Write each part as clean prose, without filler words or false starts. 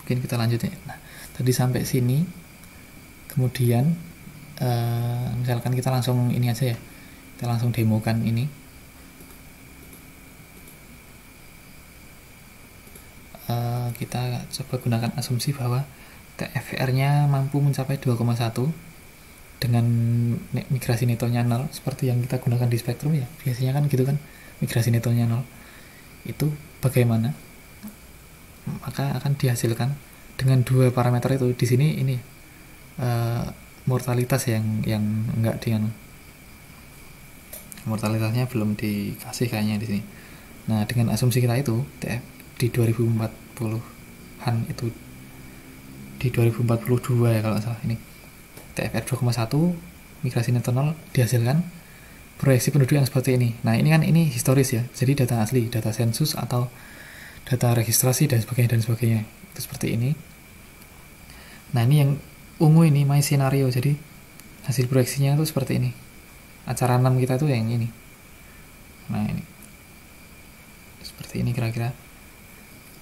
mungkin kita lanjut ya. Nah, tadi sampai sini, kemudian misalkan kita langsung ini aja ya, kita langsung demokan ini. Kita coba gunakan asumsi bahwa TFR-nya mampu mencapai 2,1 dengan migrasi netonya 0, seperti yang kita gunakan di spektrum ya, biasanya kan gitu kan, migrasi netonya 0. Itu bagaimana? Maka akan dihasilkan dengan dua parameter itu. Di sini ini mortalitas yang enggak mortalitasnya belum dikasih kayaknya di sini. Nah, dengan asumsi kita itu TF di 2040-an itu, di 2042 ya kalau nggak salah, ini TFR 2,1 migrasi neto 0 dihasilkan proyeksi penduduk yang seperti ini. Nah, ini kan ini historis ya, jadi data asli, data sensus atau data registrasi dan sebagainya itu seperti ini. Nah, ini yang ungu ini my scenario, jadi hasil proyeksinya itu seperti ini. Acara 6 kita tuh yang ini. Nah, ini seperti ini kira-kira.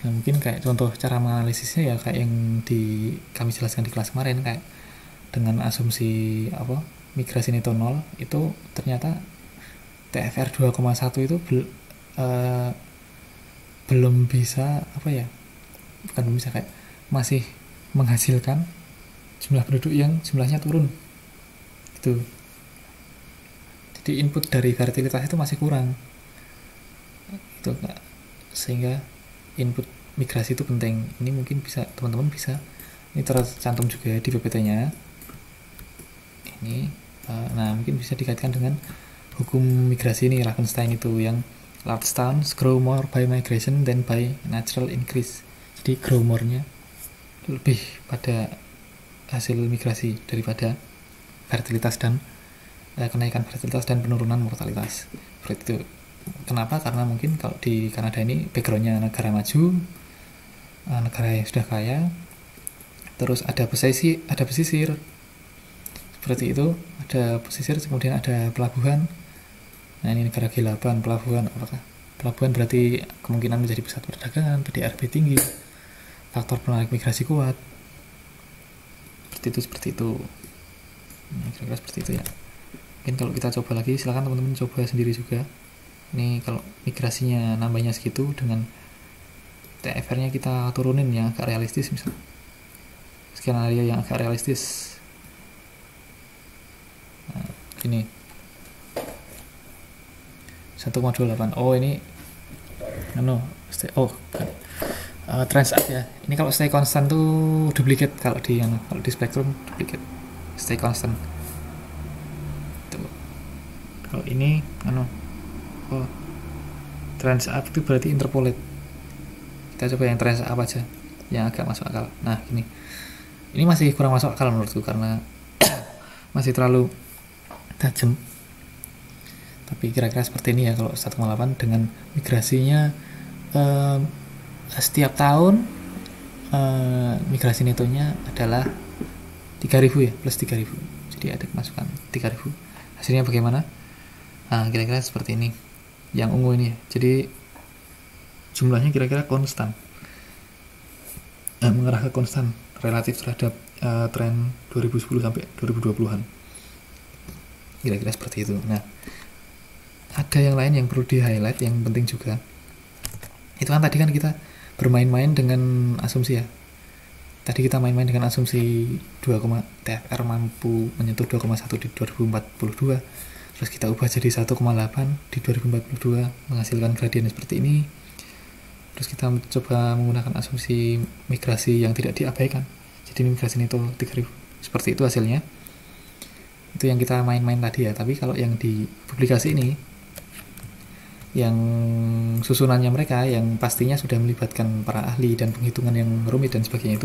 Nah, mungkin kayak contoh cara menganalisisnya ya kayak yang kami jelaskan di kelas kemarin, kayak dengan asumsi migrasi neto 0 itu ternyata TFR 2,1 itu belum bisa bukan belum bisa, kayak masih menghasilkan jumlah penduduk yang jumlahnya turun gitu. Jadi input dari fertilitas itu masih kurang itu, sehingga input migrasi itu penting. Ini mungkin bisa teman-teman bisa, ini tercantum juga di PPT-nya ini. Nah, mungkin bisa dikaitkan dengan hukum migrasi ini, Ravenstein itu, yang large towns grow more by migration than by natural increase. Jadi grow more-nya lebih pada hasil migrasi daripada fertilitas dan kenaikan fertilitas dan penurunan mortalitas. Seperti itu. Kenapa? Karena mungkin kalau di Kanada ini background-nya negara maju, negara yang sudah kaya, terus ada pesisir seperti itu, ada pesisir, kemudian ada pelabuhan. Nah, ini negara G8, pelabuhan berarti kemungkinan menjadi pusat perdagangan, PDRB tinggi, faktor penarik migrasi kuat, seperti itu. Nah, kira-kira seperti itu ya. Mungkin kalau kita coba lagi, silakan teman-teman coba sendiri juga. Ini kalau migrasinya nambahnya segitu, dengan TFR-nya kita turunin yang agak realistis, misalnya skenario yang agak realistis. Nah, gini 1,28. Oh, ini trans up ya. Ini kalau stay constant tuh duplicate, kalau di spektrum duplicate, stay constant. Tuh. Kalau ini trans up itu berarti interpolate. Kita coba yang trans up aja, yang agak masuk akal. Nah, ini masih kurang masuk akal menurutku karena masih terlalu tajam. Tapi kira-kira seperti ini ya kalau 1,8 dengan migrasinya setiap tahun migrasi netonya adalah 3.000 ya, plus 3.000. Jadi ada kemasukan 3.000. Hasilnya bagaimana? Nah, kira-kira seperti ini. Yang ungu ini ya. Jadi jumlahnya kira-kira konstan. Mengarah ke konstan relatif terhadap tren 2010 sampai 2020-an. Kira-kira seperti itu. Nah, ada yang lain yang perlu di-highlight, yang penting juga. Itu kan tadi kan kita bermain-main dengan asumsi ya. Tadi kita main-main dengan asumsi TFR mampu menyentuh 2,1 di 2042. Terus kita ubah jadi 1,8 di 2042, menghasilkan gradien seperti ini. Terus kita coba menggunakan asumsi migrasi yang tidak diabaikan. Jadi migrasi neto 3.000. Seperti itu hasilnya. Itu yang kita main-main tadi ya. Tapi kalau yang di publikasi ini, yang susunannya mereka yang pastinya sudah melibatkan para ahli dan penghitungan yang rumit dan sebagainya,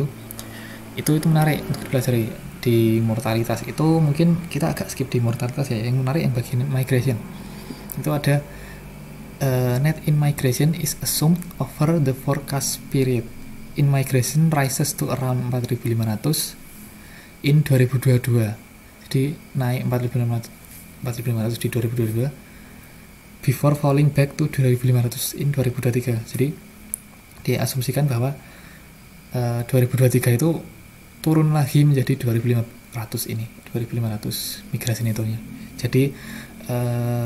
itu menarik untuk dipelajari. Di mortalitas itu mungkin kita agak skip di mortalitas ya. Yang menarik yang bagian migration. Itu ada net in migration is assumed over the forecast period. In migration rises to around 4.500 in 2022. Jadi naik 4.500 di 2022 before falling back to 2.500 in 2023. Jadi diasumsikan bahwa 2023 itu turun lagi menjadi 2500 ini, 2500 migrasi netonya. Jadi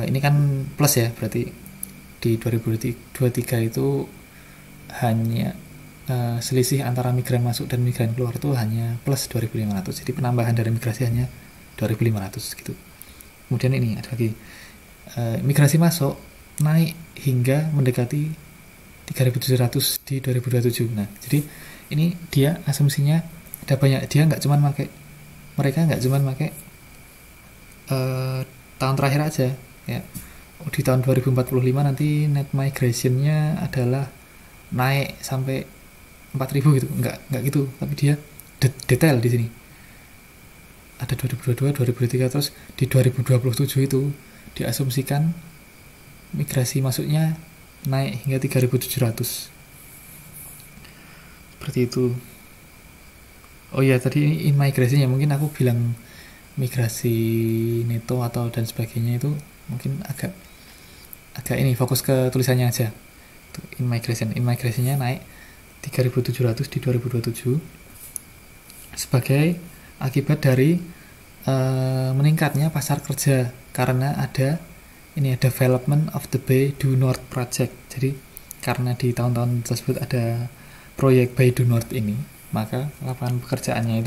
ini kan plus ya, berarti di 2023 itu hanya selisih antara migran masuk dan migran keluar itu hanya plus 2500. Jadi penambahan dari migrasi hanya 2500 gitu. Kemudian ini ada lagi migrasi masuk naik hingga mendekati 3700 di 2027. Nah, jadi ini dia asumsinya ada banyak, dia nggak cuma mereka nggak cuma pakai tahun terakhir aja ya. Di tahun 2045 nanti net migration-nya adalah naik sampai 4000 gitu, nggak gitu, tapi dia detail di sini. Ada 2022, 2023, terus di 2027 itu diasumsikan migrasi masuknya naik hingga 3700. Seperti itu. Oh ya, tadi in migrasinya mungkin aku bilang migrasi neto atau dan sebagainya itu mungkin agak ini fokus ke tulisannya aja. In migrasinya naik 3700 di 2027 sebagai akibat dari meningkatnya pasar kerja karena ada development of the Bay du Nord project. Jadi karena di tahun-tahun tersebut ada proyek Bay du Nord ini, maka lapangan pekerjaannya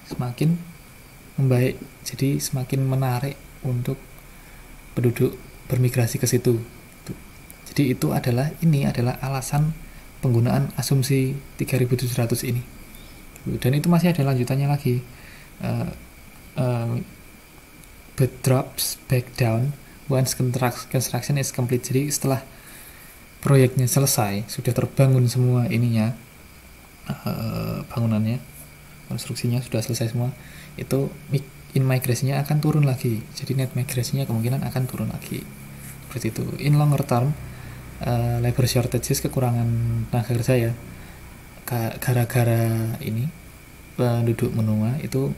semakin membaik, jadi semakin menarik untuk penduduk bermigrasi ke situ. Jadi itu adalah alasan penggunaan asumsi 3700 ini. Dan itu masih ada lanjutannya lagi. But drops back down once construction is complete. Jadi setelah proyeknya selesai, sudah terbangun semua ininya, bangunannya, konstruksinya sudah selesai semua, itu in migrasinya akan turun lagi. Jadi net migrasinya kemungkinan akan turun lagi. Seperti itu. In longer term, labor shortages, kekurangan tenaga kerja ya, gara-gara ini penduduk menua itu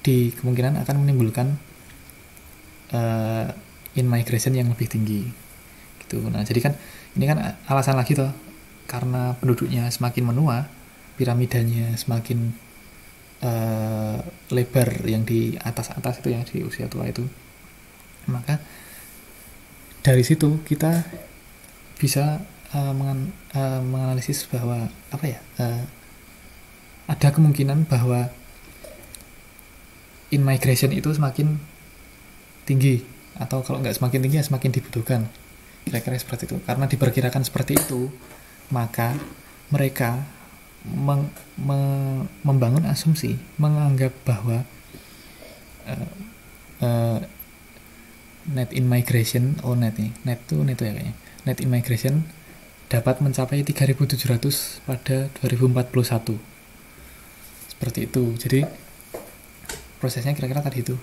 kemungkinan akan menimbulkan in migration yang lebih tinggi gitu. Nah, jadi kan ini kan alasan lagi toh, karena penduduknya semakin menua, piramidanya semakin lebar yang di atas itu, yang di usia tua itu, maka dari situ kita bisa menganalisis bahwa ada kemungkinan bahwa in migration itu semakin tinggi, atau kalau nggak semakin tinggi ya semakin dibutuhkan, kira-kira seperti itu. Karena diperkirakan seperti itu, maka mereka membangun asumsi, menganggap bahwa net in migration, net itu ya kayaknya, net in migration dapat mencapai 3700 pada 2041. Seperti itu. Jadi prosesnya kira-kira tadi itu,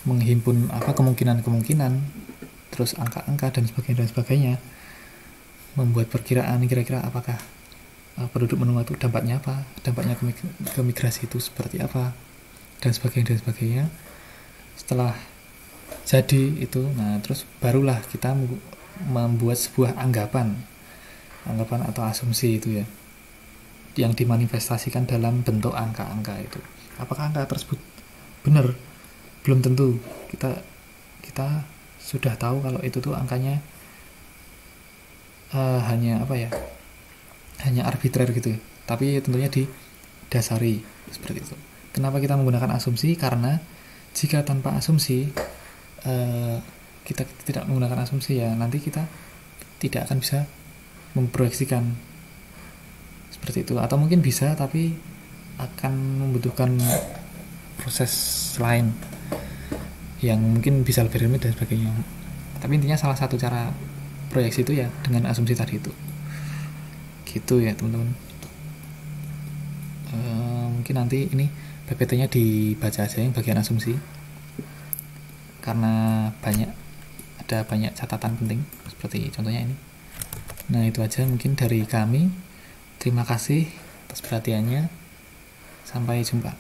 menghimpun kemungkinan, terus angka-angka dan sebagainya, membuat perkiraan kira-kira apakah penduduk menua itu dampaknya ke migrasi itu seperti apa, dan sebagainya. Setelah jadi itu, nah terus barulah kita membuat sebuah anggapan atau asumsi itu ya, yang dimanifestasikan dalam bentuk angka-angka itu. Apakah angka tersebut benar? Belum tentu. Kita sudah tahu kalau itu tuh angkanya hanya arbitrer gitu, tapi tentunya didasari seperti itu. Kenapa kita menggunakan asumsi? Karena jika tanpa asumsi, kita tidak menggunakan asumsi ya, nanti kita tidak akan bisa memproyeksikan seperti itu. Atau mungkin bisa, tapi akan membutuhkan proses lain yang mungkin bisa lebih rumit dan sebagainya. Tapi intinya salah satu cara proyeksi itu ya dengan asumsi tadi itu. Gitu ya teman-teman. Mungkin nanti ini PPT-nya dibaca aja yang bagian asumsi, karena ada banyak catatan penting seperti contohnya ini. Nah, itu aja mungkin dari kami. Terima kasih atas perhatiannya. Sampai jumpa.